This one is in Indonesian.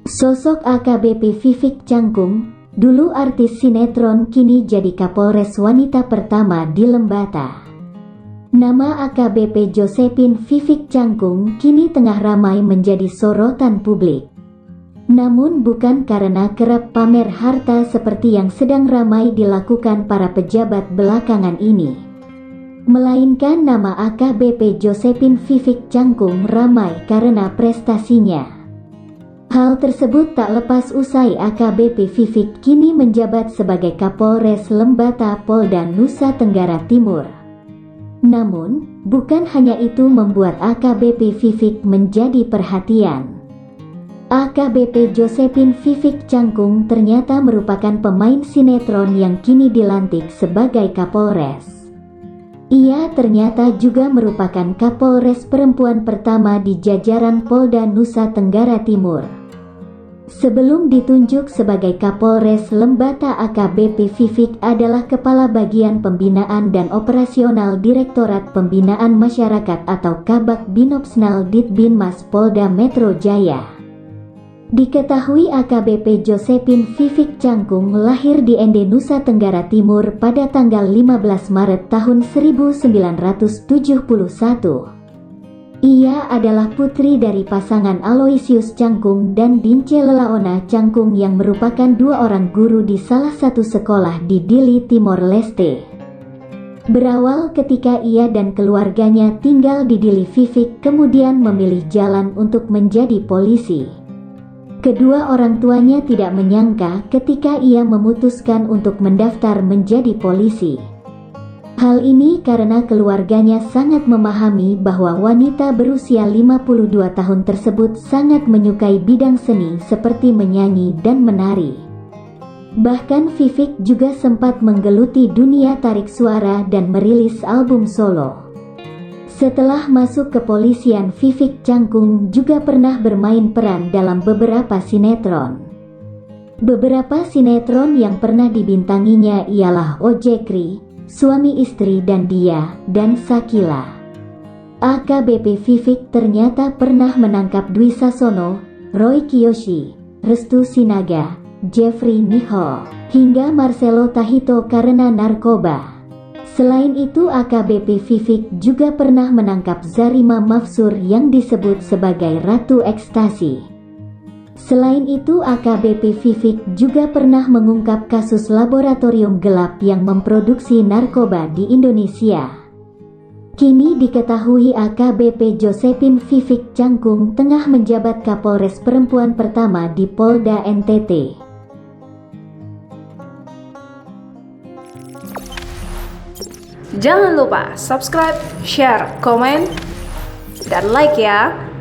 Sosok AKBP Vivik Cangkung, dulu artis sinetron kini jadi Kapolres wanita pertama di Lembata. Nama AKBP Josephine Vivik Cangkung kini tengah ramai menjadi sorotan publik. Namun bukan karena kerap pamer harta seperti yang sedang ramai dilakukan para pejabat belakangan ini. Melainkan nama AKBP Josephine Vivik Cangkung ramai karena prestasinya. Hal tersebut tak lepas usai AKBP Vivik kini menjabat sebagai Kapolres Lembata Polda Nusa Tenggara Timur. Namun, bukan hanya itu membuat AKBP Vivik menjadi perhatian. AKBP Josephine Vivik Cangkung ternyata merupakan pemain sinetron yang kini dilantik sebagai Kapolres. Ia ternyata juga merupakan Kapolres perempuan pertama di jajaran Polda Nusa Tenggara Timur. Sebelum ditunjuk sebagai Kapolres Lembata, AKBP Vivik adalah Kepala Bagian Pembinaan dan Operasional Direktorat Pembinaan Masyarakat atau Kabak Binopsnal Ditbinmas Polda Metro Jaya. Diketahui AKBP Josephine Vivik Cangkung lahir di Ende, Nusa Tenggara Timur pada tanggal 15 Maret tahun 1971. Ia adalah putri dari pasangan Aloysius Cangkung dan Dince Lelaona Cangkung yang merupakan dua orang guru di salah satu sekolah di Dili, Timor Leste. Berawal ketika ia dan keluarganya tinggal di Dili, Vivik kemudian memilih jalan untuk menjadi polisi. Kedua orang tuanya tidak menyangka ketika ia memutuskan untuk mendaftar menjadi polisi. Hal ini karena keluarganya sangat memahami bahwa wanita berusia 52 tahun tersebut sangat menyukai bidang seni seperti menyanyi dan menari. Bahkan Vivik juga sempat menggeluti dunia tarik suara dan merilis album solo. Setelah masuk kepolisian, Vivik Cangkung juga pernah bermain peran dalam beberapa sinetron. Beberapa sinetron yang pernah dibintanginya ialah Ojekri, Suami Istri dan Dia, dan Sakila. AKBP Vivik ternyata pernah menangkap Dwi Sasono, Roy Kiyoshi, Restu Sinaga, Jeffrey Nicole, hingga Marcelo Tahito karena narkoba. Selain itu, AKBP Vivik juga pernah menangkap Zarima Mafsur yang disebut sebagai Ratu Ekstasi. Selain itu, AKBP Vivik juga pernah mengungkap kasus laboratorium gelap yang memproduksi narkoba di Indonesia. Kini diketahui AKBP Josephine Vivik Cangkung tengah menjabat Kapolres perempuan pertama di Polda NTT. Jangan lupa subscribe, share, komen, dan like ya!